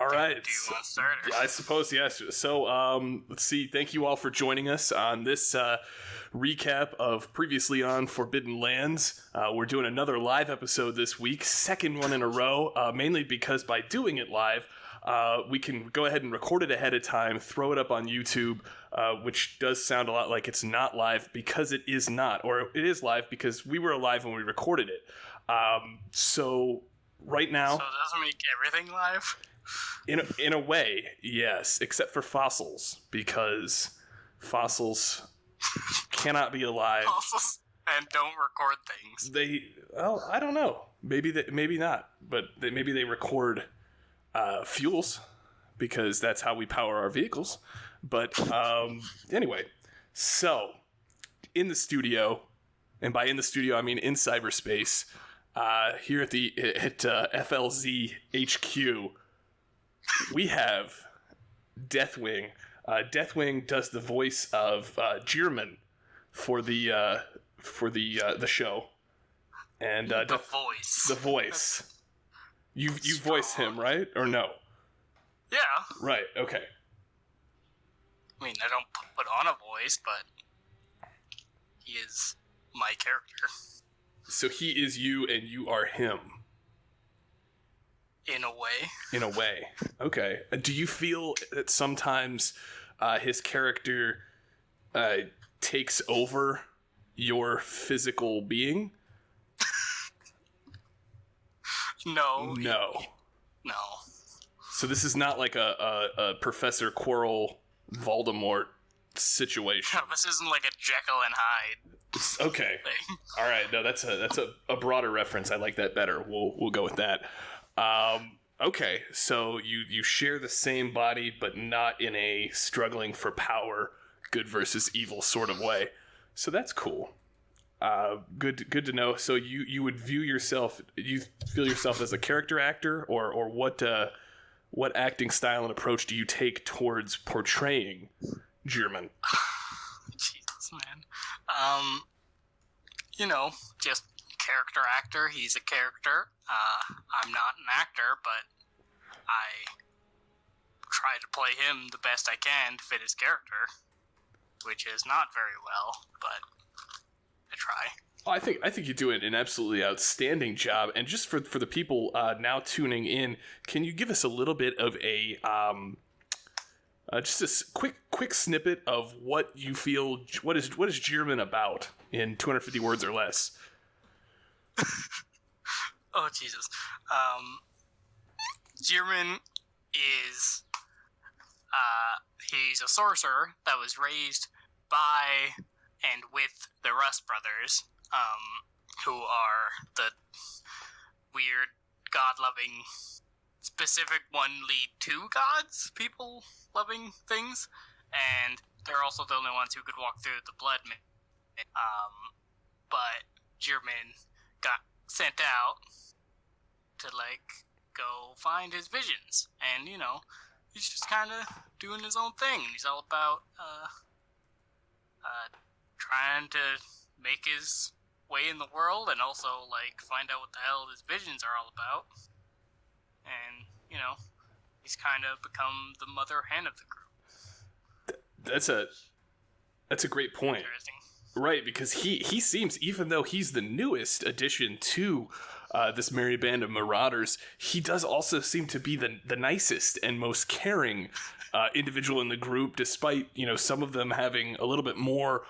All right. Do you want to start? I suppose, yes. So, let's see. Thank you all for joining us on this recap of previously on Forbidden Lands. We're doing another live episode this week, second one in a row, mainly because by doing it live, we can go ahead and record it ahead of time, throw it up on YouTube, which does sound a lot like it's not live because it is not, or it is live because we were alive when we recorded it. So right now... So it doesn't make everything live? In a way, yes, except for fossils, because fossils cannot be alive. Fossils and don't record things. I don't know. Maybe not, but maybe they record fuels because that's how we power our vehicles. But anyway, so in the studio, and by in the studio I mean in cyberspace, here at FLZ HQ. We have Deathwing. Deathwing does the voice of German for the show, and the voice. The voice. You voice him, right? Or no? Yeah. Right. Okay. I mean, I don't put on a voice, but he is my character. So he is you, and you are him. In a way. In a way. Okay. Do you feel that sometimes his character takes over your physical being? No. No. No. So this is not like a Professor Quirrell Voldemort situation. No, this isn't like a Jekyll and Hyde. Okay. Thing. All right. No, that's a broader reference. I like that better. We'll go with that. Okay, so you share the same body, but not in a struggling for power, good versus evil sort of way. So that's cool. Good to know. So you would feel yourself as a character actor, or what acting style and approach do you take towards portraying German? Jesus, man. Just character actor. He's a character. I'm not an actor, but I try to play him the best I can to fit his character, which is not very well, but I try. Well, I think you do an absolutely outstanding job. And just for the people now tuning in, can you give us a little bit of a just a quick snippet of what you feel? What is German about in 250 words or less? Oh, Jesus. German is, he's a sorcerer that was raised by and with the Rust brothers, who are the weird, god-loving, specific one lead two gods, people-loving things, and they're also the only ones who could walk through the blood. But German got sent out to, go find his visions. And, he's just kind of doing his own thing. He's all about trying to make his way in the world and also, find out what the hell his visions are all about. And, he's kind of become the mother hen of the group. That's a great point. Interesting. Right, because he seems, even though he's the newest addition to this merry band of marauders, he does also seem to be the nicest and most caring individual in the group, despite, some of them having a little bit more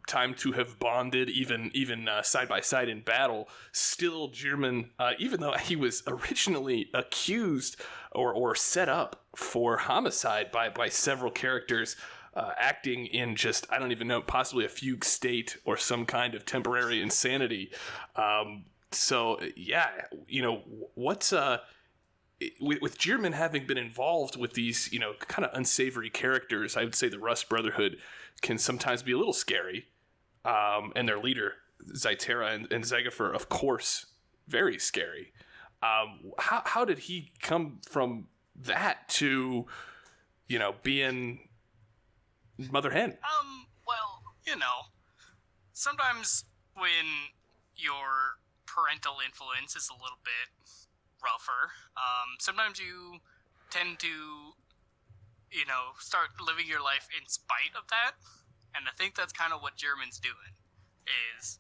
time to have bonded, even side by side in battle. Still, German, even though he was originally accused or set up for homicide by several characters, acting in just, I don't even know, possibly a fugue state or some kind of temporary insanity. So, yeah, what's, with German having been involved with these, kind of unsavory characters, I would say the Rust Brotherhood can sometimes be a little scary. And their leader, Zytera and Zegafer, of course, very scary. How did he come from that to, being mother hen? Well, sometimes when your parental influence is a little bit rougher, sometimes you tend to, start living your life in spite of that. And I think that's kind of what German's doing, is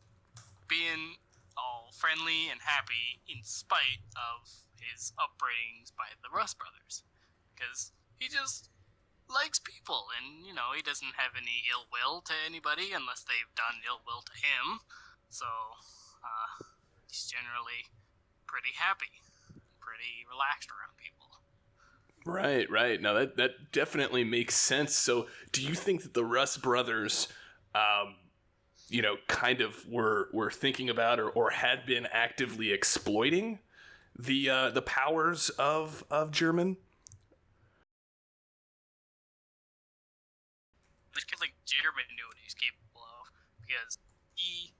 being all friendly and happy in spite of his upbringings by the Rust brothers. Because he just likes people, and, he doesn't have any ill will to anybody unless they've done ill will to him. So, he's generally pretty happy, pretty relaxed around people. Right. Now that definitely makes sense. So, do you think that the Rust brothers, kind of were thinking about or had been actively exploiting the powers of German? Like German knew what he's capable of, because he,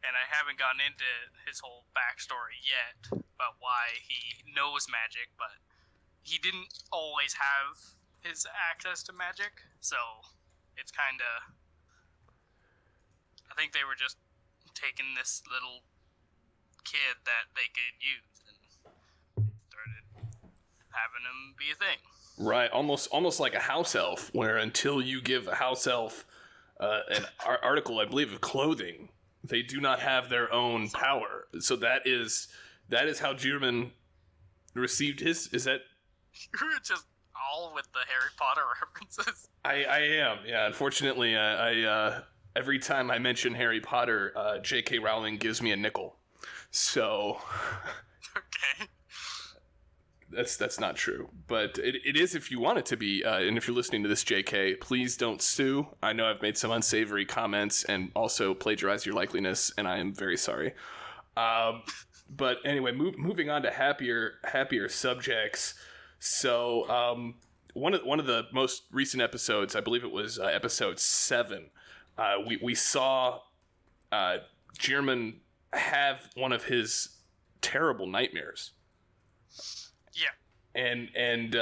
and I haven't gotten into his whole backstory yet about why he knows magic, but he didn't always have his access to magic, so it's kind of, I think they were just taking this little kid that they could use and started having him be a thing. Right, almost like a house elf, where until you give a house elf an article, I believe, of clothing, they do not have their own power. So that is how German received his. Is that? You're just all with the Harry Potter references. I am, yeah. Unfortunately, I every time I mention Harry Potter, J.K. Rowling gives me a nickel. So. Okay. That's not true, but it is if you want it to be. And if you're listening to this, JK, please don't sue. I know I've made some unsavory comments and also plagiarized your likeliness, and I am very sorry. But anyway, moving on to happier subjects. So one of the most recent episodes, I believe it was episode 7. We saw German have one of his terrible nightmares. Yeah. And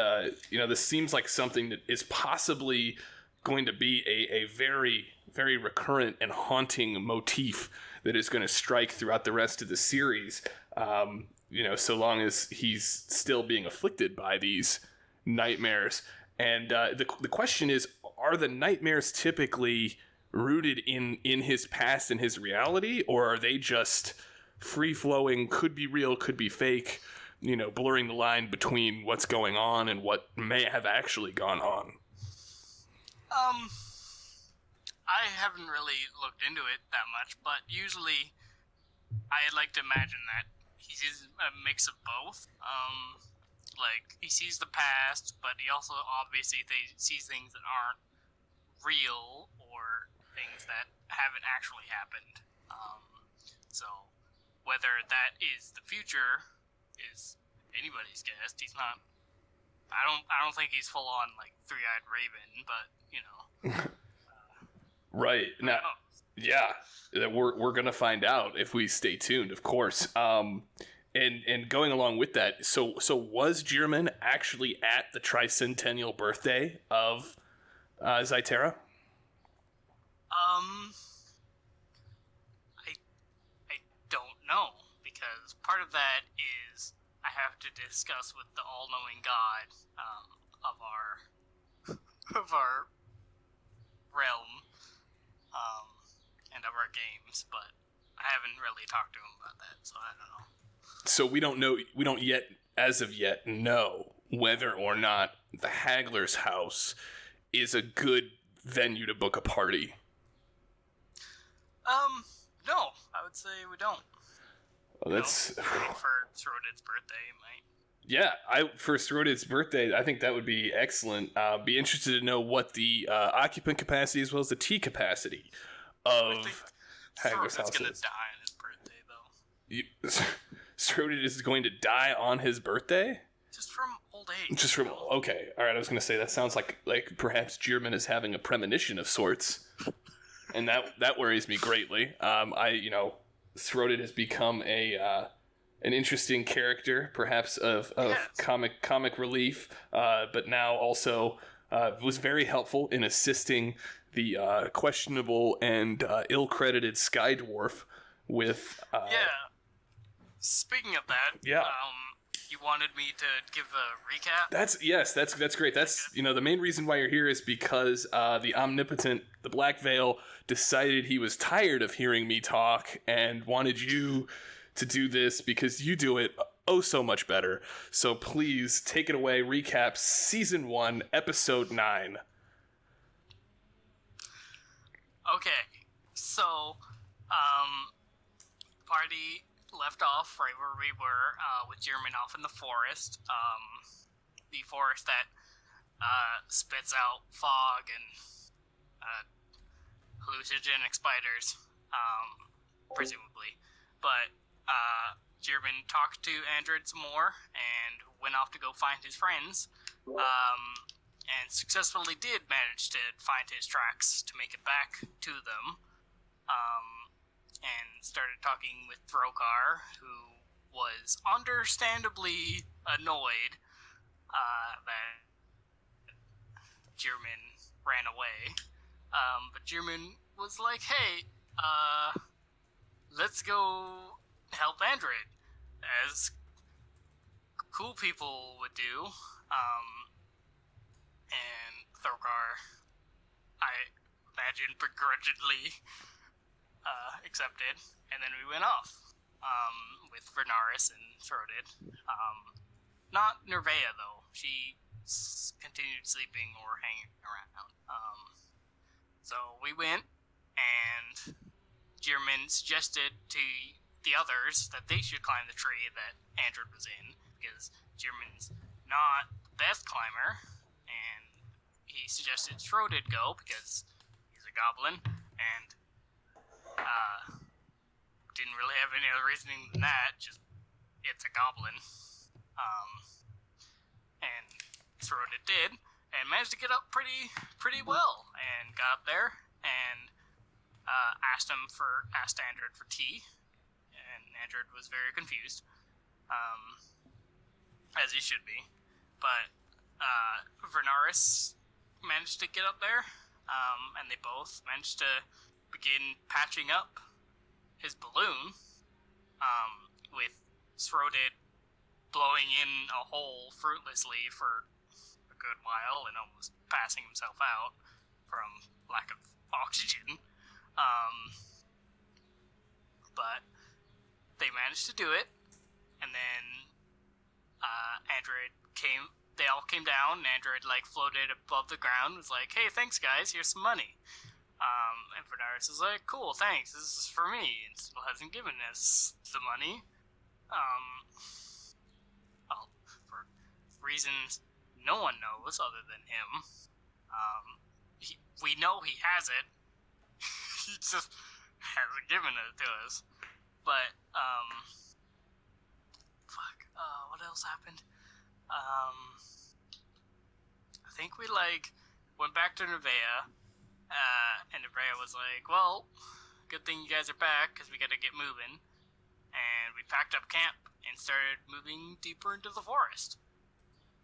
this seems like something that is possibly going to be a very, very recurrent and haunting motif that is going to strike throughout the rest of the series, so long as he's still being afflicted by these nightmares. And the question is, are the nightmares typically rooted in his past and his reality, or are they just free-flowing, could be real, could be fake, blurring the line between what's going on and what may have actually gone on? I haven't really looked into it that much, but usually I like to imagine that he sees a mix of both. Like, he sees the past, but he also obviously sees things that aren't real or things that haven't actually happened. So whether that is the future is anybody's guess. He's not. I don't think he's full on like three-eyed raven, but Right now, yeah, we're gonna find out if we stay tuned, of course. And going along with that, so was German actually at the tricentennial birthday of Zytera? I don't know, because part of that is I have to discuss with the all-knowing God of our realm and of our games, but I haven't really talked to him about that, so I don't know. So we don't yet, as of yet, know whether or not the Haggler's house is a good venue to book a party. No, I would say we don't. Well, that's for Throdid's birthday, might. Yeah, for Throdid's birthday, I think that would be excellent. Be interested to know what the occupant capacity as well as the tea capacity of Haggler's house is. Throdid's gonna die on his birthday, though. Throdid is going to die on his birthday? Just from old age. Okay, all right. I was going to say that sounds like perhaps German is having a premonition of sorts, and that worries me greatly. Throdid has become an interesting character, perhaps of comic relief, but now also was very helpful in assisting the questionable and ill-credited Sky Dwarf with. Speaking of that, You wanted me to give a recap? That's great. That's the main reason why you're here is because the omnipotent, the Black Veil, decided he was tired of hearing me talk and wanted you to do this because you do it so much better. So please take it away. Recap season 1, episode 9. Okay, so party left off right where we were, with German off in the forest. The forest that spits out fog and hallucinogenic spiders, presumably. But German talked to Andred some more and went off to go find his friends, and successfully did manage to find his tracks to make it back to them. And started talking with Throkar, who was understandably annoyed that German ran away. But German was like, hey, let's go help Andred, as cool people would do. And Throkar, I imagine, begrudgingly accepted, and then we went off with Vernaris and Throded. Not Nervea, though. She continued sleeping or hanging around. So we went, and German suggested to the others that they should climb the tree that Andred was in, because German's not the best climber, and he suggested Throded go because he's a goblin, and didn't really have any other reasoning than that, just it's a goblin. And Throded did, and managed to get up pretty well, and got up there, and asked Andred for tea, and Andred was very confused, as he should be. But Vernaris managed to get up there, and they both managed to begin patching up his balloon, with Throded blowing in a hole fruitlessly for a good while and almost passing himself out from lack of oxygen. But they managed to do it, and then they all came down, and Andred floated above the ground, was like, hey, thanks guys, here's some money. And Vernaris is like, cool, thanks, this is for me, and still hasn't given us the money. Well, for reasons no one knows other than him. We know he has it. He just hasn't given it to us. But, what else happened? I think we, went back to Nervea, and Nervea was like, well, good thing you guys are back, because we gotta get moving. And we packed up camp and started moving deeper into the forest.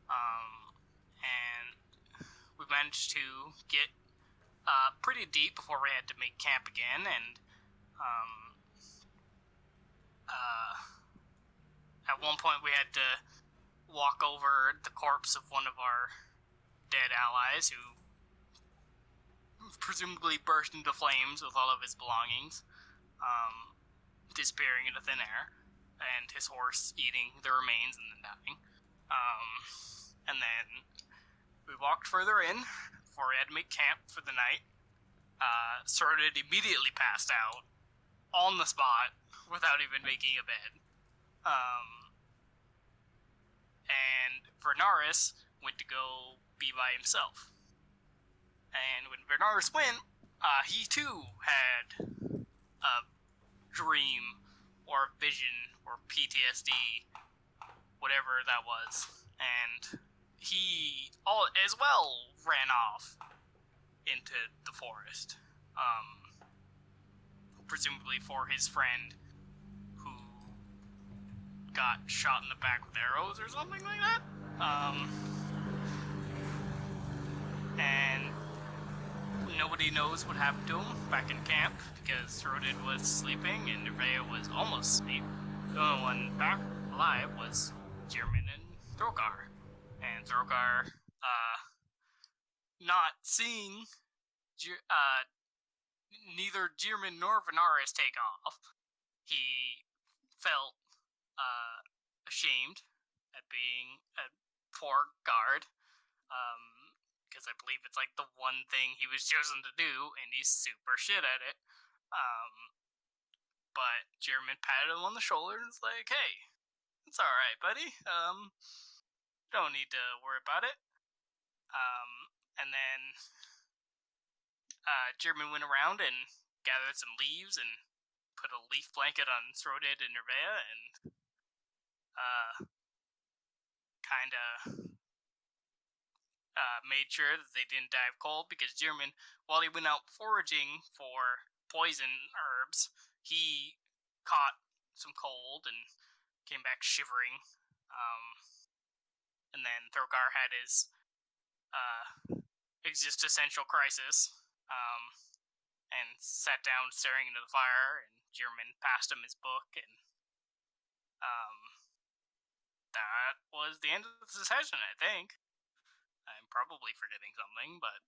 And we managed to get pretty deep before we had to make camp again, and at one point we had to walk over the corpse of one of our dead allies, who presumably burst into flames with all of his belongings, disappearing into thin air, and his horse eating the remains and then dying. And then we walked further in before we had to make camp for the night. Throded immediately passed out on the spot without even making a bed. And Vernaris went to go be by himself. And when Vernaris went, he too had a dream or vision or PTSD, whatever that was. And he as well ran off into the forest, presumably for his friend who got shot in the back with arrows or something like that. And nobody knows what happened to him back in camp, because Throded was sleeping and Nervea was almost asleep. The only one back alive was German Throgar. And Throgar, not seeing neither Gearman nor Venaris take off, he felt ashamed at being a poor guard, because I believe it's like the one thing he was chosen to do, and he's super shit at it. But Gearman patted him on the shoulder and was like, "Hey, it's all right, buddy. Don't need to worry about it." And then Gearman went around and gathered some leaves and put a leaf blanket on Throded and Nervea and kind of made sure that they didn't die of cold, because Gearman, while he went out foraging for poison herbs, he caught some cold and came back shivering. And then Throgar had his existential crisis, and sat down staring into the fire, and Gearman passed him his book, and that was the end of the session, I think. I'm probably forgetting something, but,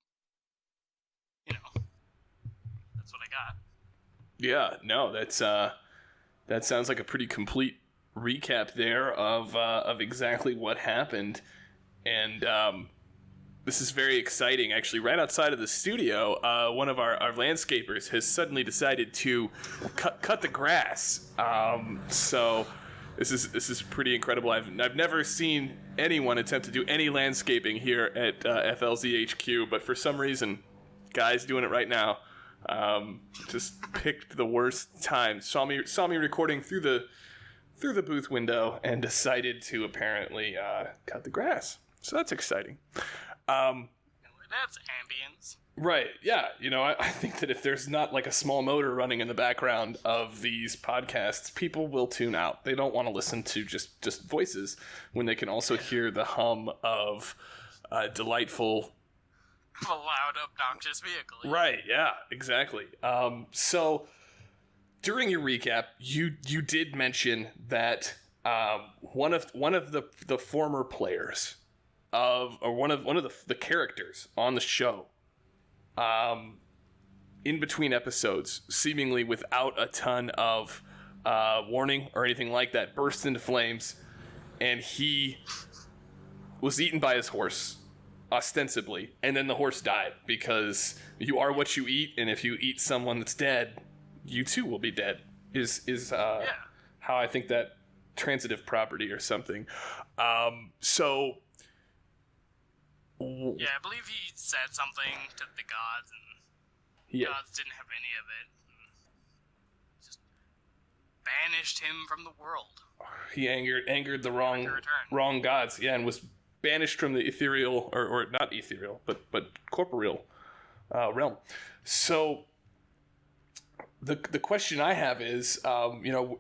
that's what I got. Yeah, no, that sounds like a pretty complete recap there of exactly what happened, and this is very exciting. Actually, right outside of the studio, one of our landscapers has suddenly decided to cut the grass. So this is pretty incredible. I've never seen anyone attempt to do any landscaping here at FLZ HQ, but for some reason, guys doing it right now. Just picked the worst time. Saw me recording through the booth window and decided to apparently cut the grass. So that's exciting. That's ambience. Right, yeah. I think that if there's not like a small motor running in the background of these podcasts, people will tune out. They don't want to listen to just voices when they can also hear the hum of delightful... a loud, obnoxious vehicle. Yeah. Right, yeah, exactly. So, during your recap, you did mention that one of the former players or one of the characters on the show, in between episodes, seemingly without a ton of warning or anything like that, burst into flames, and he was eaten by his horse, ostensibly, and then the horse died, because you are what you eat, and if you eat someone that's dead, you too will be dead, is how I think that transitive property or something. So... Yeah, I believe he said something to the gods, and the gods didn't have any of it. Just banished him from the world. He angered the wrong gods, and was banished from the ethereal, or not ethereal, but corporeal realm. So the question I have is,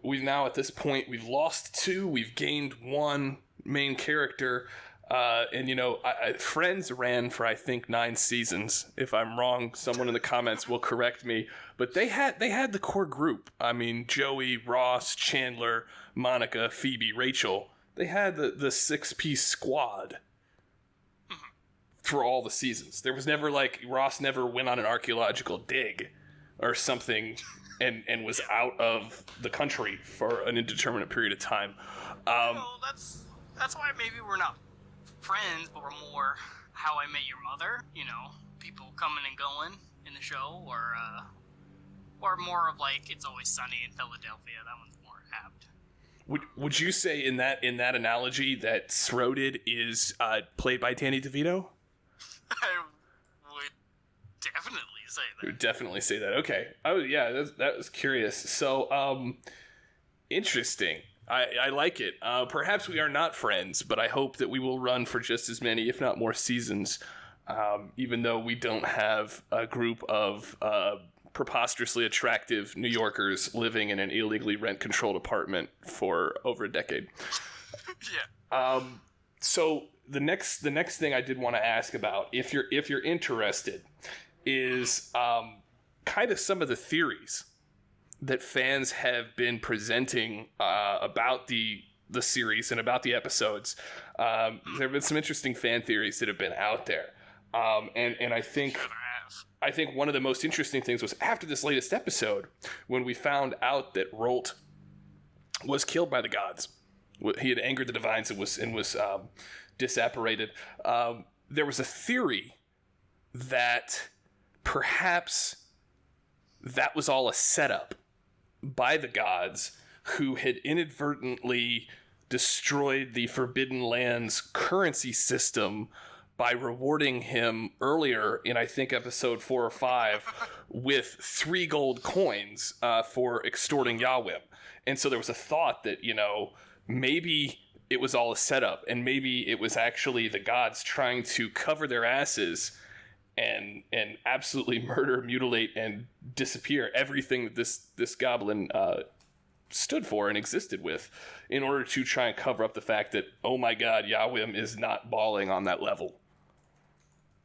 we've now at this point, we've lost 2, we've gained 1 main character. And Friends ran for, I think, 9 seasons. If I'm wrong, someone in the comments will correct me. But they had the core group. I mean, Joey, Ross, Chandler, Monica, Phoebe, Rachel. They had the 6-piece squad for all the seasons. There was never, Ross never went on an archaeological dig or something and was out of the country for an indeterminate period of time. That's why maybe we're not Friends, but we're more How I Met Your Mother, people coming and going in the show, or more of It's Always Sunny in Philadelphia. That one's more apt. Would you say in that analogy that Throded is played by Danny DeVito? I would definitely say that. You would definitely say that. Okay. Oh yeah, that was curious. So interesting. I like it. Perhaps we are not friends, but I hope that we will run for just as many, if not more, seasons, even though we don't have a group of preposterously attractive New Yorkers living in an illegally rent-controlled apartment for over a decade. Yeah. So the next thing I did want to ask about, if you're interested, is kind of some of the theories that fans have been presenting about the the series and about the episodes, there have been some interesting fan theories that have been out there. And I think one of the most interesting things was after this latest episode, when we found out that Rolt was killed by the gods. He had angered the divines and was disapparated. There was a theory that perhaps that was all a setup by the gods who had inadvertently destroyed the Forbidden Land's currency system by rewarding him earlier in, I think, episode 4 or 5 with 3 gold coins for extorting Yahweh. And so there was a thought that, maybe it was all a setup, and maybe it was actually the gods trying to cover their asses and absolutely murder, mutilate, and disappear everything that this goblin stood for and existed with, in order to try and cover up the fact that, oh my god, Yahweh is not balling on that level.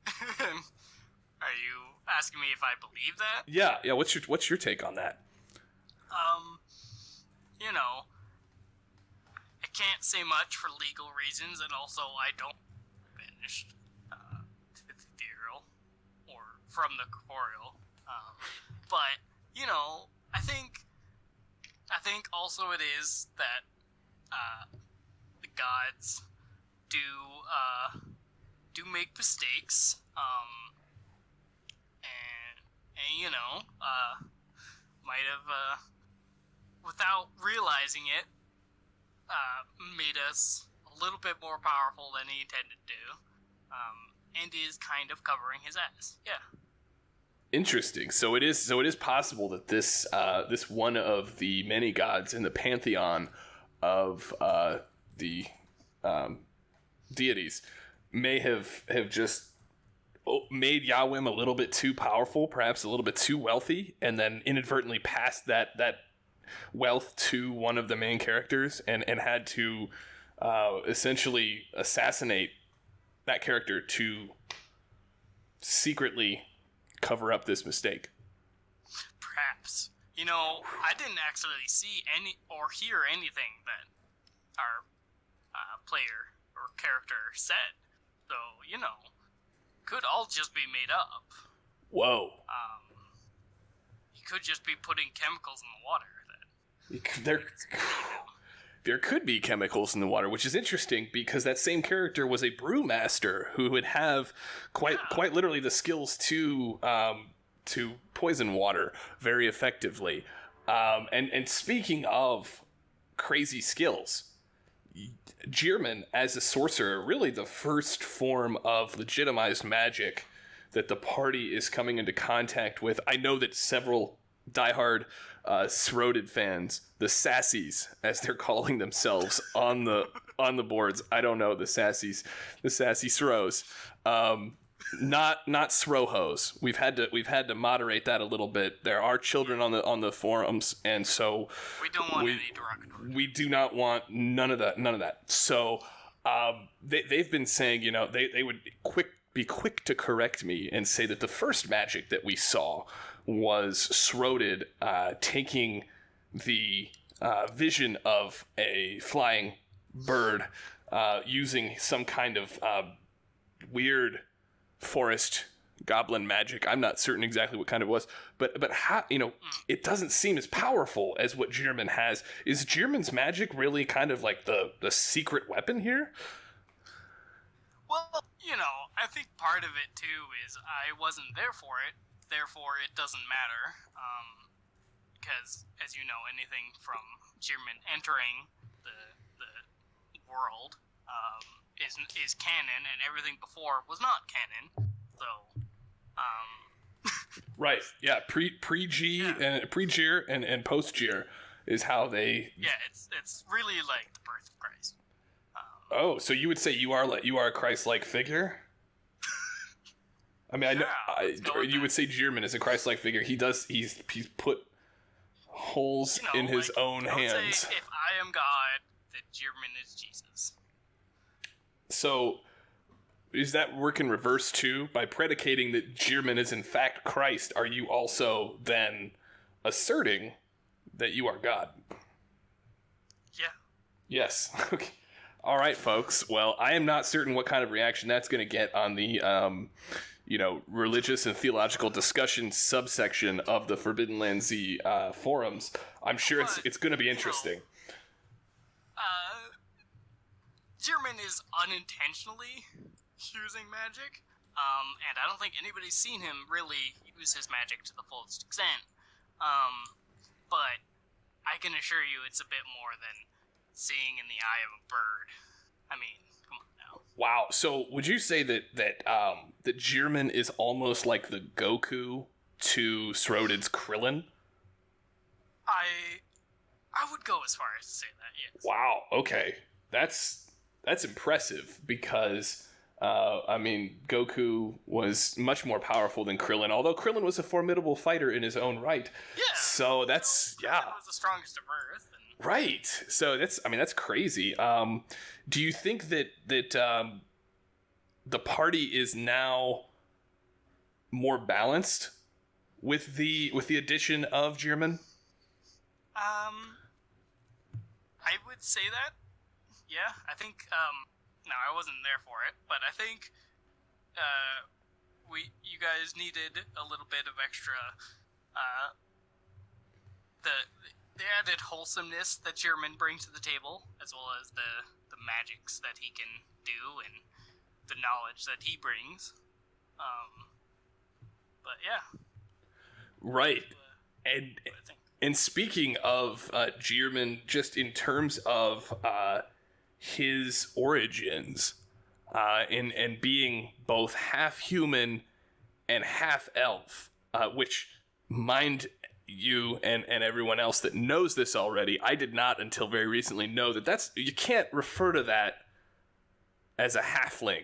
Are you asking me if I believe that? Yeah. What's your take on that? I can't say much for legal reasons, and also I don't finish ethereal or from the corporeal. But I think also it is that the gods do make mistakes, and might have without realizing it made us a little bit more powerful than he intended to, and is kind of covering his ass. Yeah. Interesting. So it is possible that this one of the many gods in the pantheon of the deities may have just made Yahweh a little bit too powerful, perhaps a little bit too wealthy, and then inadvertently passed that wealth to one of the main characters and had to essentially assassinate that character to secretly cover up this mistake. Perhaps. I didn't actually see any or hear anything that our player or character said. So, could all just be made up. Whoa. He could just be putting chemicals in the water. There could be chemicals in the water, which is interesting because that same character was a brewmaster who would have quite literally the skills to poison water very effectively. And speaking of crazy skills, Gearman as a sorcerer, really the first form of legitimized magic that the party is coming into contact with. I know that several diehard Srodid fans, the sassies as they're calling themselves on the boards. I don't know, the sassy Sros. Not Srohos. We've had to moderate that a little bit. There are children on the forums, and so we don't want any derogatory. We do not want none of that. So they've been saying, they would be quick to correct me and say that the first magic that we saw was Srodid taking the vision of a flying bird using some kind of weird forest goblin magic. I'm not certain exactly what kind it was, but how, it doesn't seem as powerful as what Gearman has. Is Gearman's magic really kind of like the secret weapon here? Well, I think part of it too is I wasn't there for it, therefore it doesn't matter, because as you know, anything from Gearman entering the world is canon, and everything before was not canon. So, right, yeah, pre-Gear and post-Gear is how they. Yeah, it's really like the birth of Christ. Oh, so you would say you are a Christ-like figure? I mean, you would say Gearman is a Christ-like figure. He's put holes in his own hands. I would say if I am God, then Gearman is Jesus. So, is that work in reverse too? By predicating that Gearman is in fact Christ, are you also then asserting that you are God? Yeah. Yes. Okay. All right, folks. Well, I am not certain what kind of reaction that's going to get on the, religious and theological discussion subsection of the Forbidden Land Z forums. I'm sure it's going to be interesting. German is unintentionally using magic, and I don't think anybody's seen him really use his magic to the fullest extent. But I can assure you it's a bit more than seeing in the eye of a bird. I mean, come on now. Wow. So would you say that German is almost like the Goku to Srodin's Krillin? I would go as far as to say that, yes. Wow. Okay. That's impressive because Goku was much more powerful than Krillin, although Krillin was a formidable fighter in his own right. Yeah. So that's Krillin was the strongest of Earth. Right. So that's crazy. Do you think that the party is now more balanced with the addition of German? I would say that. Yeah, I think. No, I wasn't there for it, but I think you guys needed a little bit of extra. The added wholesomeness that German brings to the table, as well as the magics that he can do and the knowledge that he brings. But yeah. Right. And speaking of German, just in terms of his origins, and being both half human and half elf, which, mind you and everyone else that knows this already, I did not until very recently know that you can't refer to that as a halfling,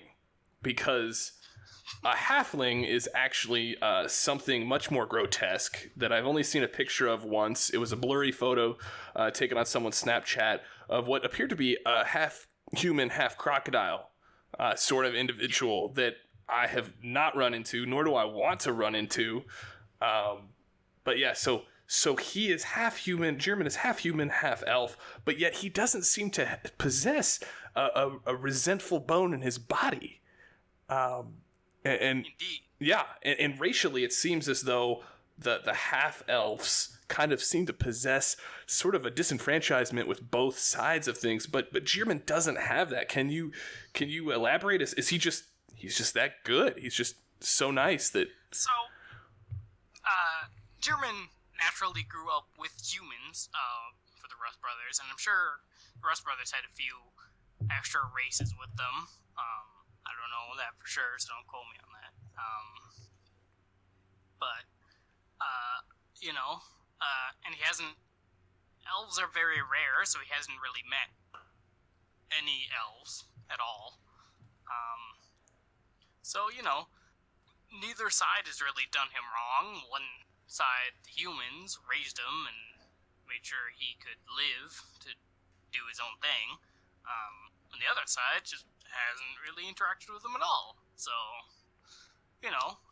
because a halfling is actually something much more grotesque that I've only seen a picture of once. It was a blurry photo taken on someone's Snapchat of what appeared to be a half human, half crocodile sort of individual that I have not run into, nor do I want to run into. But yeah, so he is half human. German is half human, half elf, but yet he doesn't seem to possess a resentful bone in his body. And Indeed. Yeah, and racially, it seems as though the half elves kind of seem to possess sort of a disenfranchisement with both sides of things. But German doesn't have that. Can you elaborate? Is he's just that good? He's just so nice that. So, German naturally grew up with humans for the Rust Brothers, and I'm sure the Rust Brothers had a few extra races with them. I don't know that for sure, so don't quote me on that. But, and he hasn't. Elves are very rare, so he hasn't really met any elves at all. So, neither side has really done him wrong. One side, the humans, raised him and made sure he could live to do his own thing. And the other side just hasn't really interacted with him at all. So,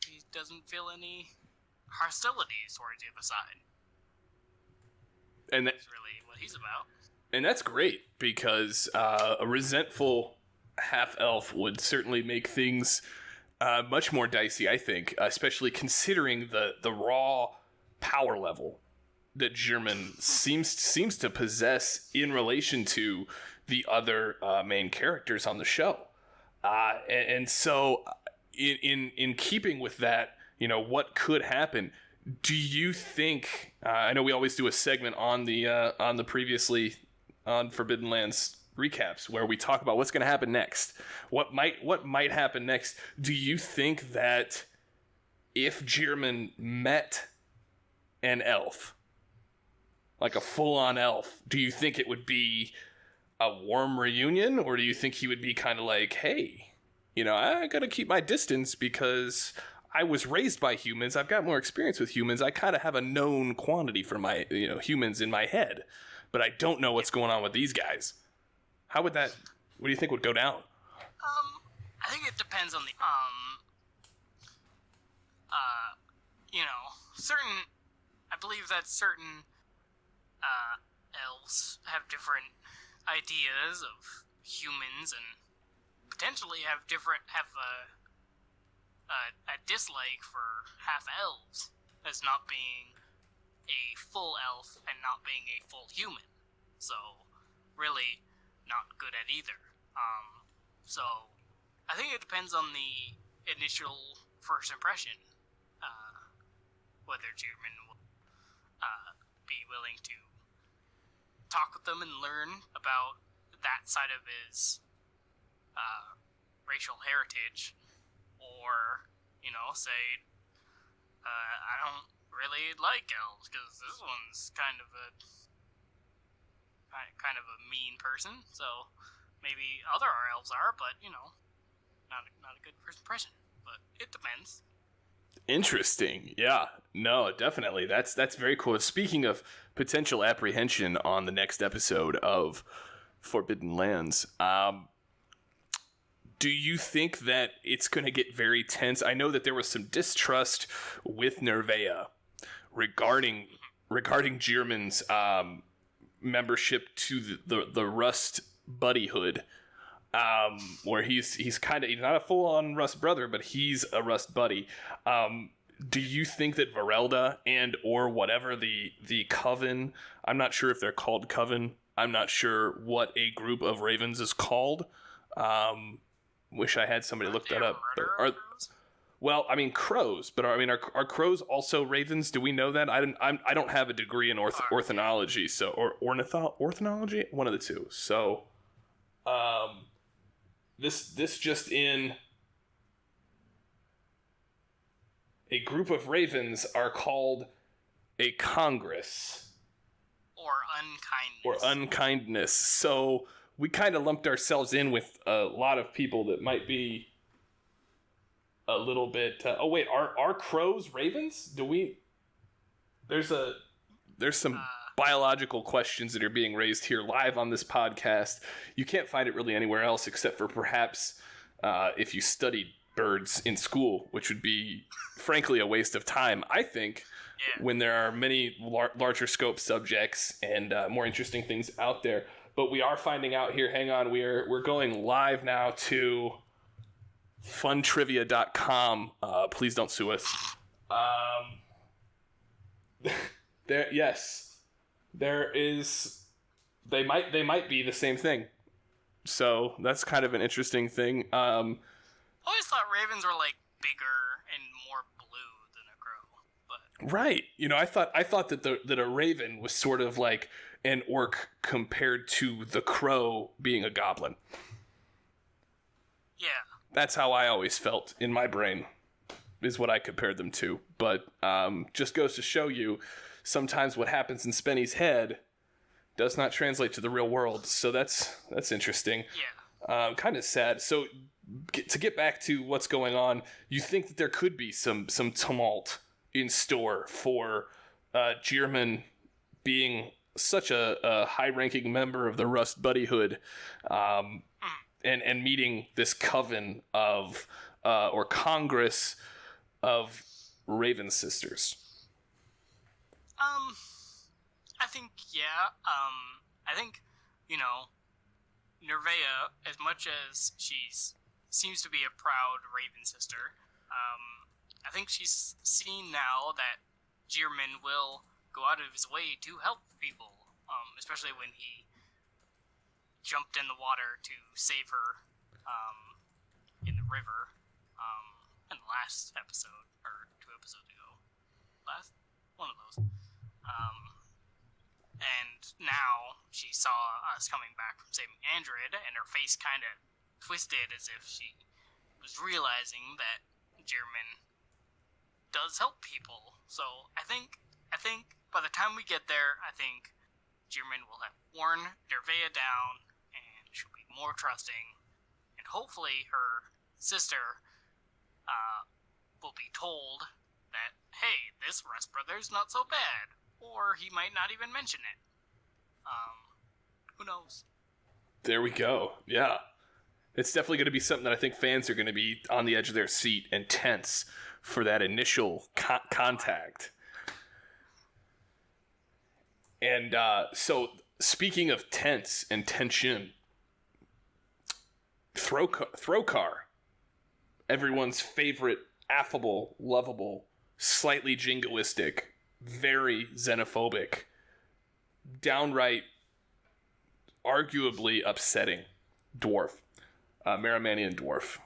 he doesn't feel any hostilities towards the other side. And that's really what he's about. And that's great, because a resentful half-elf would certainly make things much more dicey, I think, especially considering the raw power level that German seems to possess in relation to the other main characters on the show. And so, in keeping with that, what could happen? Do you think? I know we always do a segment on the previously on Forbidden Lands recaps where we talk about what's going to happen next. What might happen next? Do you think that if German met an elf, like a full-on elf, do you think it would be a warm reunion, or do you think he would be kind of like, hey, I got to keep my distance because I was raised by humans. I've got more experience with humans. I kind of have a known quantity for my humans in my head, but I don't know what's going on with these guys. What do you think would go down? I think it depends on the, I believe that certain, elves have different ideas of humans and potentially have a dislike for half elves as not being a full elf and not being a full human. So, really, not good at either. So, I think it depends on the initial first impression, whether German will be willing to talk with them and learn about that side of his racial heritage, or, say, I don't really like elves because this one's kind of a mean person. So maybe other elves are, but not a good first impression. But it depends. Interesting. Yeah. No, definitely. That's very cool. Speaking of potential apprehension on the next episode of Forbidden Lands, do you think that it's going to get very tense? I know that there was some distrust with Nervea regarding Gearman's membership to the Rust Buddyhood, where he's not a full-on Rust brother, but he's a Rust buddy. Do you think that Varelda and or whatever the Coven, I'm not sure if they're called Coven, I'm not sure what a group of ravens is called. Wish I had somebody look that up. Well, I mean crows, but are crows also ravens? Do we know that? I don't have a degree in ornithology, so or ornithology, one of the two. So, this just in. A group of ravens are called a congress. Or unkindness. So we kind of lumped ourselves in with a lot of people that might be a little bit... are crows ravens? There's some biological questions that are being raised here live on this podcast. You can't find it really anywhere else except for perhaps if you studied birds in school, which would be frankly a waste of time, I think, when there are many larger scope subjects and more interesting things out there. But we are finding out here. Hang on, we're going live now to funtrivia.com. Please don't sue us. There is. They might be the same thing. So that's kind of an interesting thing. I always thought ravens were like bigger and more blue than a crow, but right. I thought that a raven was sort of like an orc compared to the crow being a goblin. Yeah. That's how I always felt in my brain, is what I compared them to. But just goes to show you, sometimes what happens in Spenny's head does not translate to the real world. So that's interesting. Yeah. Kind of sad. So to get back to what's going on, you think that there could be some tumult in store for Gearman being such a high-ranking member of the Rust Buddyhood, and meeting this coven of or Congress of Raven Sisters. I think, yeah. I think, Nervea, as much as she seems to be a proud Raven sister, I think she's seen now that Gearman will go out of his way to help people, especially when he jumped in the water to save her in the river in the last episode, or 2 episodes ago. One of those. And now she saw us coming back from saving Andred, and her face kind of twisted as if she was realizing that Gearman does help people. So I think by the time we get there, I think Gearman will have worn Nervea down, and she'll be more trusting, and hopefully her sister will be told that, hey, this Rust Brother's not so bad, or he might not even mention it. Who knows? There we go. Yeah. It's definitely going to be something that I think fans are going to be on the edge of their seat and tense for that initial contact. And so speaking of tense and tension, Throkar, everyone's favorite, affable, lovable, slightly jingoistic, very xenophobic, downright, arguably upsetting dwarf, Merimanian dwarf,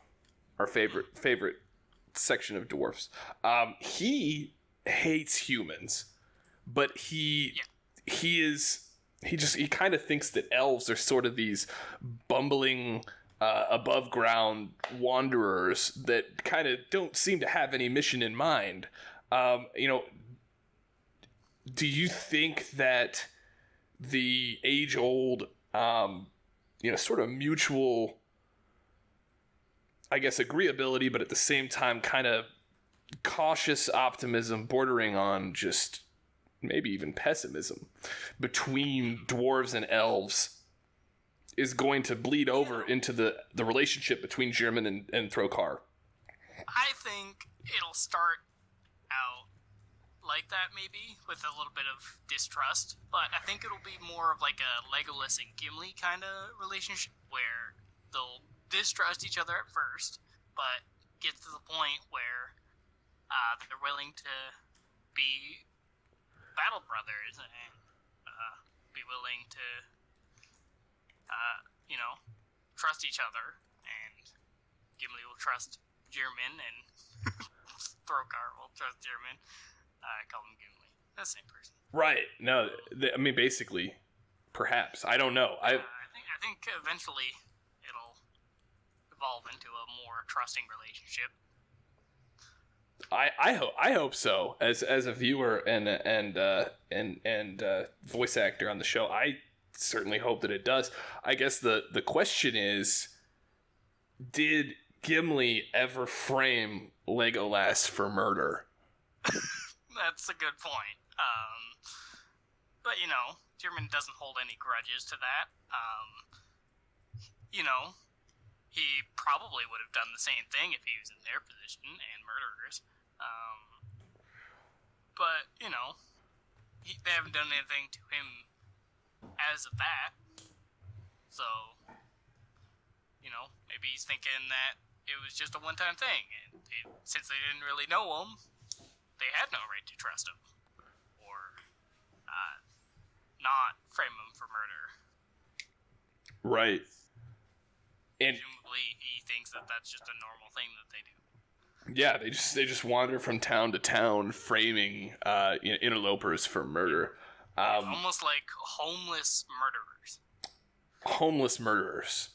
our favorite section of dwarfs. He hates humans, but he kind of thinks that elves are sort of these bumbling, above ground wanderers that kind of don't seem to have any mission in mind. Do you think that the age-old, sort of mutual, I guess, agreeability, but at the same time kind of cautious optimism bordering on just maybe even pessimism between dwarves and elves is going to bleed over into the relationship between German and Throkar? I think it'll start out like that, maybe, with a little bit of distrust, but I think it'll be more of like a Legolas and Gimli kind of relationship, where they'll distrust each other at first, but get to the point where they're willing to be battle brothers and be willing to, trust each other, and Gimli will trust German, and Throkar will trust German. I call him Gimli. That's the same person. Right. No, basically, perhaps. I don't know. I think eventually it'll evolve into a more trusting relationship. I hope so. As a viewer and voice actor on the show, I certainly hope that it does. I guess the question is, did Gimli ever frame Legolas for murder? That's a good point. But, German doesn't hold any grudges to that. He probably would have done the same thing if he was in their position and murderers. But, they haven't done anything to him as of that. So, maybe he's thinking that it was just a one-time thing, and since they didn't really know him, they had no right to trust him, or not frame him for murder. Right. And presumably he thinks that that's just a normal thing that they do. Yeah, they just wander from town to town, framing interlopers for murder. Almost like homeless murderers. Homeless murderers.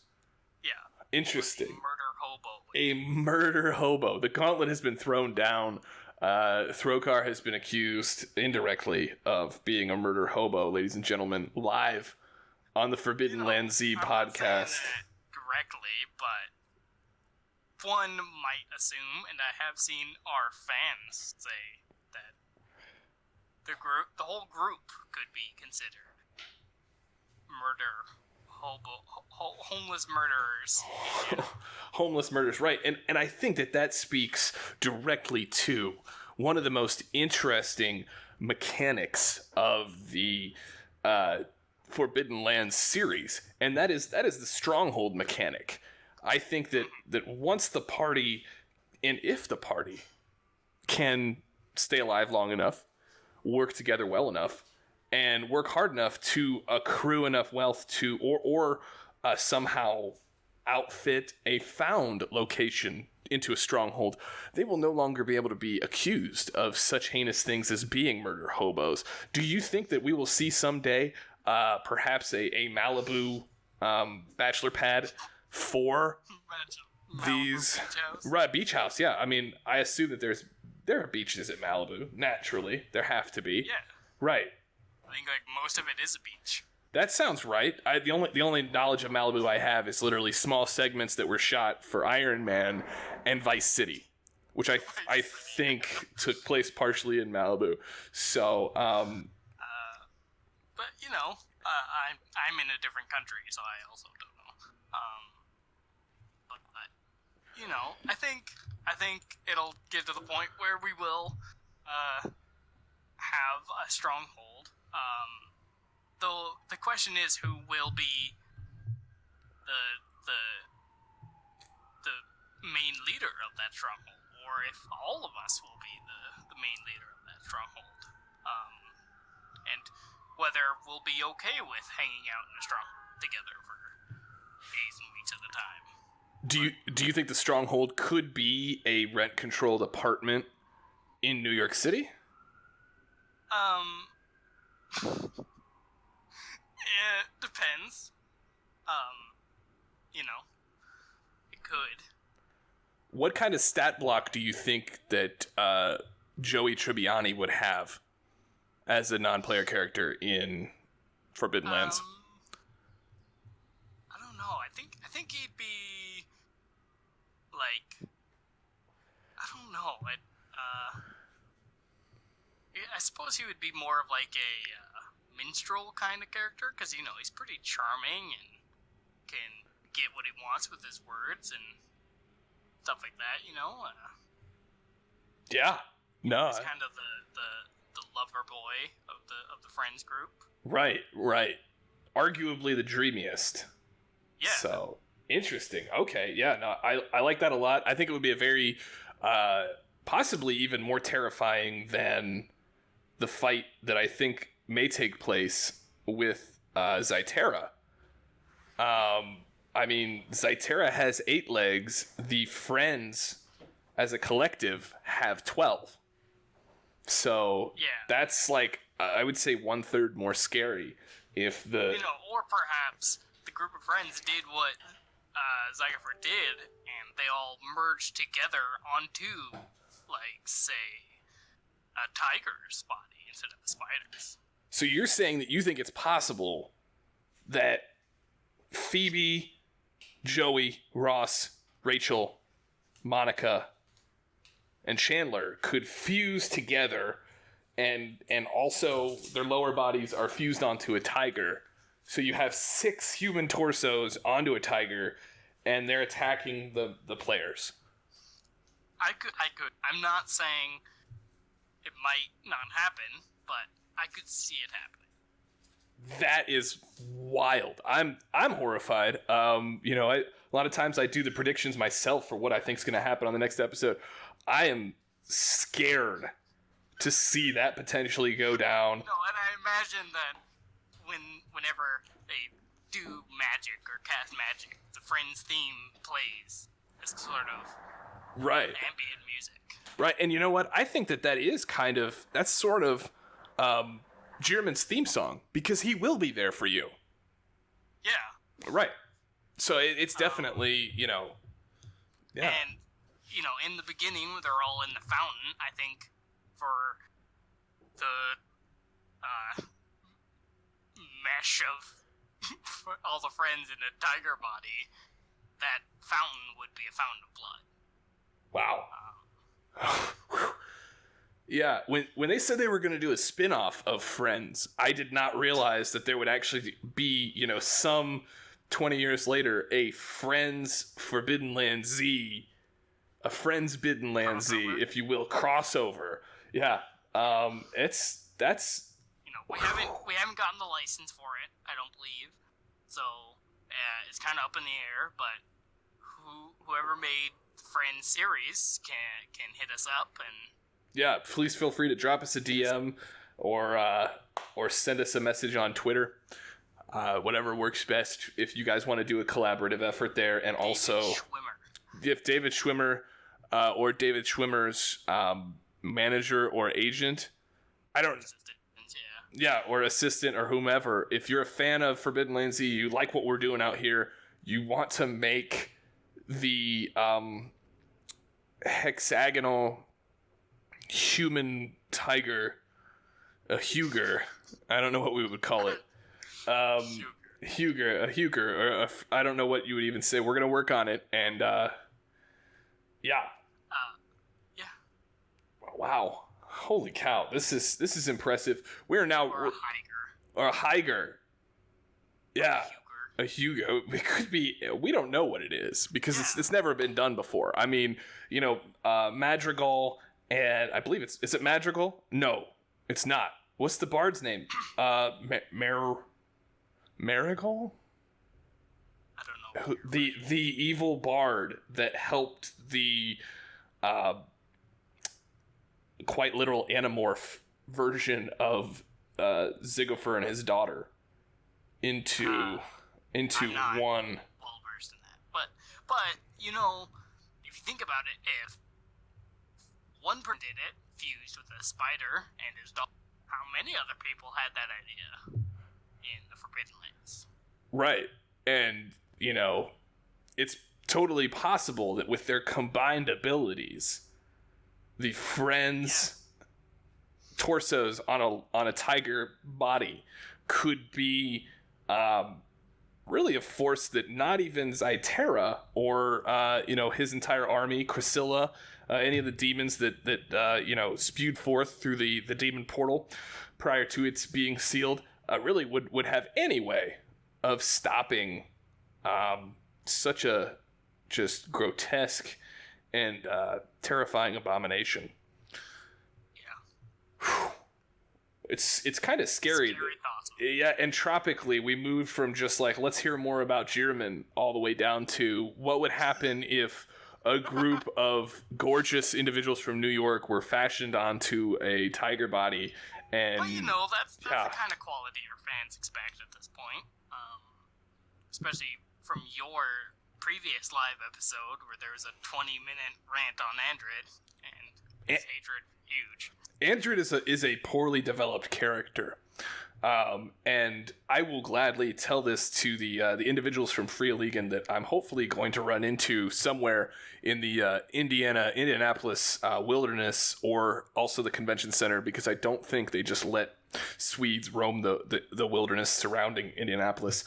Yeah. Interesting. Murder hobo. A murder hobo. The gauntlet has been thrown down. Throkar has been accused indirectly of being a murder hobo, ladies and gentlemen, live on the Forbidden Land Z podcast. I'm not saying that directly, but one might assume, and I have seen our fans say that the whole group could be considered homeless murderers. Homeless murderers, right. And I think that speaks directly to one of the most interesting mechanics of the Forbidden Lands series, and that is the stronghold mechanic. I think that once the party, and if the party, can stay alive long enough, work together well enough, and work hard enough to accrue enough wealth to, or somehow outfit a found location into a stronghold, they will no longer be able to be accused of such heinous things as being murder hobos. Do you think that we will see someday perhaps a Malibu bachelor pad for these beach house? Yeah, I mean, I assume that there are beaches at Malibu. Naturally, there have to be. Yeah, right. I think most of it is a beach. That sounds right. The only knowledge of Malibu I have is literally small segments that were shot for Iron Man and Vice City, which I think took place partially in Malibu. So, but I'm in a different country, so I also don't know. I think it'll get to the point where we will have a stronghold. the question is who will be the main leader of that stronghold, or if all of us will be the main leader of that stronghold, and whether we'll be okay with hanging out in a stronghold together for days and weeks at a time. Do you think the stronghold could be a rent-controlled apartment in New York City? It depends. It could. What kind of stat block do you think that Joey Tribbiani would have as a non-player character in Forbidden Lands? I don't know. I think he'd be like, I don't know. I suppose he would be more of like a minstrel kind of character, because he's pretty charming and can get what he wants with his words and stuff like that. Yeah. No. He's kind of the lover boy of the friends group. Right. Arguably the dreamiest. Yeah. So interesting. Okay. Yeah. No. I like that a lot. I think it would be a very possibly even more terrifying than the fight that I think may take place with Zyterra. I mean, Zyterra has 8 legs. The friends, as a collective, have 12. So that's like, I would say 1/3 more scary if the... or perhaps the group of friends did what Zygerfer did, and they all merged together onto, like, say, a tiger's body instead of a spider's. So you're saying that you think it's possible that Phoebe, Joey, Ross, Rachel, Monica, and Chandler could fuse together, and also their lower bodies are fused onto a tiger. So you have 6 human torsos onto a tiger, and they're attacking the players. I could. I'm not saying it might not happen, but I could see it happening. That is wild. I'm horrified. A lot of times I do the predictions myself for what I think is going to happen on the next episode. I am scared to see that potentially go down. No, and I imagine that whenever they do magic or cast magic, the Friends theme plays as sort of right ambient music. Right, and you know what? I think that is that's sort of Jerman's theme song, because he will be there for you. Yeah. Right. So it's definitely, yeah. And, in the beginning, when they're all in the fountain, I think for the mesh of all the friends in a tiger body, that fountain would be a fountain of blood. Wow. Yeah, when they said they were going to do a spin-off of Friends, I did not realize that there would actually be, some 20 years later, a Friends Forbidden Land Z, a Friends Bidden Land Z, if you will, crossover. Yeah, that's we haven't gotten the license for it, I don't believe. So it's kind of up in the air, but whoever made Friends series can hit us up, and yeah, please feel free to drop us a DM or send us a message on Twitter. Whatever works best. If you guys want to do a collaborative effort there, and also if David Schwimmer or David Schwimmer's manager or agent, or assistant or whomever, if you're a fan of Forbidden Land Z, you like what we're doing out here, you want to make the hexagonal human tiger, a Huger. I don't know what we would call it. Huger, or I don't know what you would even say. We're gonna work on it, and yeah. Wow, holy cow! This is impressive. We are now a Higer. Yeah, a Hugo. It could be. We don't know what it is because it's never been done before. I mean, Madrigal. And I believe is it Madrigal? No, it's not. What's the bard's name? Marigal? I don't know. The evil bard that helped the quite literal Animorph version of Ziggler and his daughter into I'm not one. well versed in that, but you know, if you think about it, if one person did it, fused with a spider and his dog, how many other people had that idea in the Forbidden Lands? Right. And, you know, it's totally possible that with their combined abilities, the friends' torsos on a tiger body could be really a force that not even Zytera or his entire army, Chrysilla, any of the demons that spewed forth through the demon portal prior to its being sealed really would have any way of stopping such a just grotesque and terrifying abomination. Yeah. It's kind of scary. Yeah, entropically, we moved from just like, let's hear more about Jirman all the way down to what would happen if a group of gorgeous individuals from New York were fashioned onto a tiger body. And well, you know, that's the kind of quality your fans expect at this point. Especially from your previous live episode where there was a 20-minute rant on Andred, and his hatred huge. Andred is a poorly developed character. And I will gladly tell this to the individuals from Free Legion that I'm hopefully going to run into somewhere in the Indianapolis wilderness, or also the convention center, because I don't think they just let Swedes roam the wilderness surrounding Indianapolis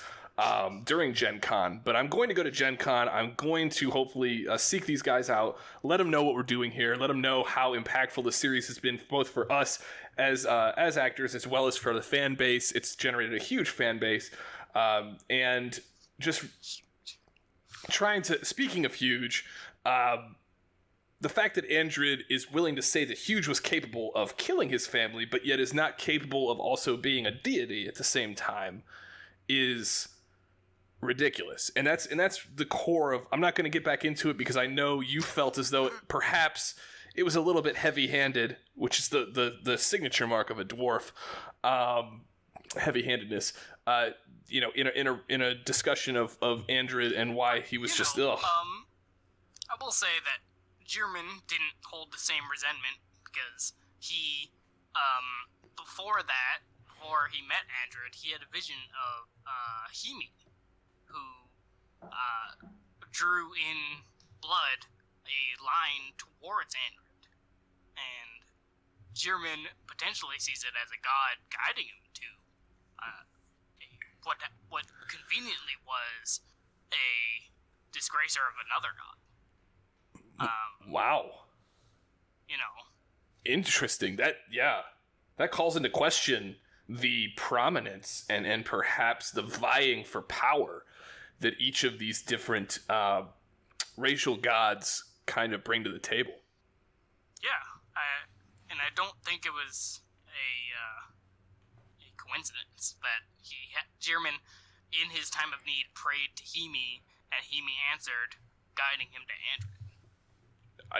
during Gen Con. But I'm going to go to Gen Con. I'm going to hopefully seek these guys out, let them know what we're doing here, let them know how impactful the series has been both for us as actors as well as for the fan base. It's generated a huge fan base, and just trying to, speaking of huge, the fact that Andred is willing to say that Huge was capable of killing his family, but yet is not capable of also being a deity at the same time, is ridiculous. And that's the core of, I'm not going to get back into it because I know you felt as though perhaps it was a little bit heavy-handed, which is the signature mark of a dwarf, heavy-handedness. In a discussion of Andred and why he was ugh. I will say that Jirman didn't hold the same resentment because he, before he met Andred, he had a vision of Hemi, who drew in blood a line towards Andred, and Jirman potentially sees it as a god guiding him to what conveniently was a disgracer of another god. Wow. You know. Interesting. That calls into question the prominence and perhaps the vying for power that each of these different racial gods kind of bring to the table. Yeah, and I don't think it was a coincidence that Jirman, in his time of need, prayed to Hemi, and Hemi answered, guiding him to Andred.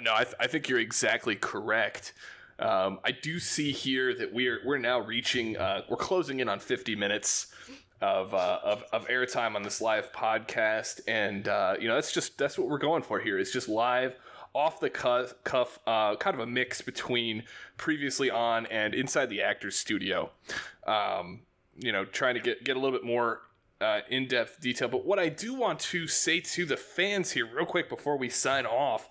No, I think you're exactly correct. I do see here that we're now reaching, we're closing in on 50 minutes of airtime on this live podcast, and that's what we're going for here. It's just live, off the cuff, kind of a mix between previously on and inside the actor's studio. Trying to get a little bit more in-depth detail. But what I do want to say to the fans here real quick before we sign off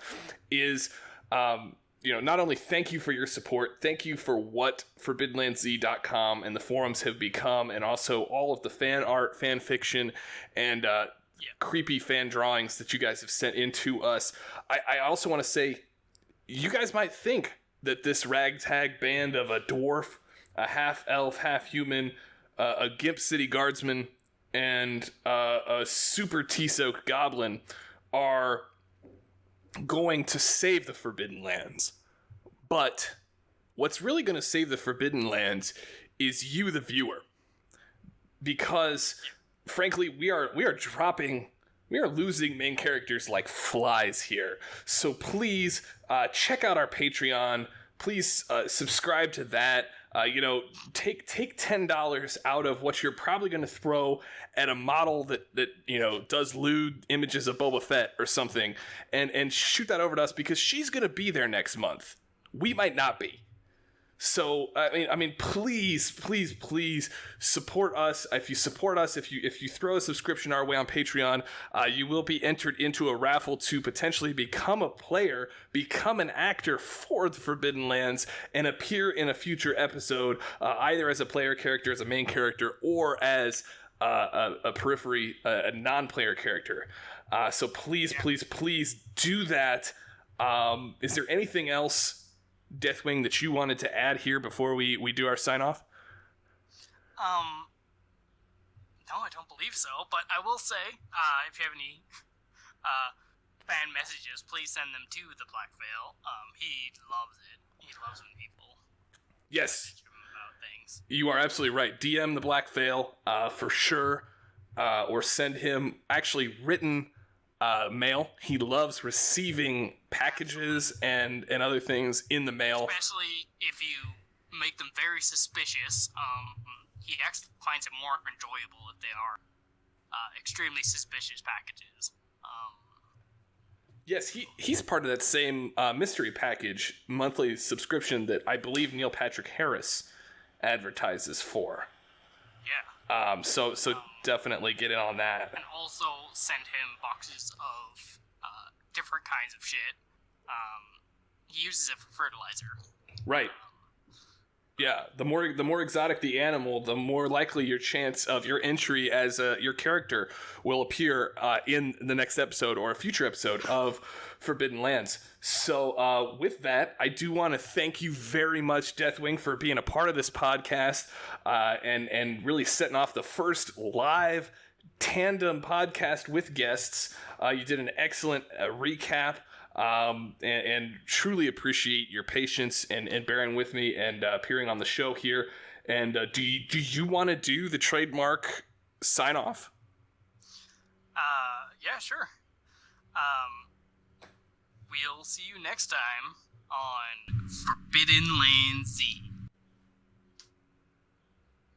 is, not only thank you for your support, thank you for what ForbiddenLandZ.com and the forums have become, and also all of the fan art, fan fiction, and creepy fan drawings that you guys have sent in to us. I also want to say, you guys might think that this ragtag band of a dwarf, a half-elf, half-human, a Gimp City guardsman, and a super T-soaked goblin are going to save the Forbidden Lands. But what's really going to save the Forbidden Lands is you, the viewer. Because frankly, we are losing main characters like flies here. So please check out our Patreon. Please subscribe to that. Take $10 out of what you're probably going to throw at a model that does lewd images of Boba Fett or something, and shoot that over to us, because she's going to be there next month. We might not be. So I mean, please support us. If you support us, if you throw a subscription our way on Patreon, you will be entered into a raffle to potentially become a player, become an actor for the Forbidden Lands, and appear in a future episode, either as a player character, as a main character, or as a periphery, a non-player character. So please do that. Is there anything else, Deathwing, that you wanted to add here before we do our sign off? No, I don't believe so, but I will say, if you have any fan messages, please send them to the Black Veil. He loves it. He loves when people yes message him about things. You are absolutely right. DM the Black Veil for sure, or send him actually written mail. He loves receiving packages and other things in the mail. Especially if you make them very suspicious. He actually finds it more enjoyable if they are extremely suspicious packages. Yes, he's part of that same mystery package monthly subscription that I believe Neil Patrick Harris advertises for. Yeah. So definitely get in on that. And also send him boxes of different kinds of shit. He uses it for fertilizer. Right. Yeah. The more exotic the animal, the more likely your chance of your entry as your character will appear in the next episode or a future episode of Forbidden Lands. So with that, I do want to thank you very much, Deathwing, for being a part of this podcast and really setting off the first live tandem podcast with guests. You did an excellent recap, and truly appreciate your patience and bearing with me and appearing on the show here. And do you want to do the trademark sign off? Yeah, sure. We'll see you next time on Forbidden Land Z.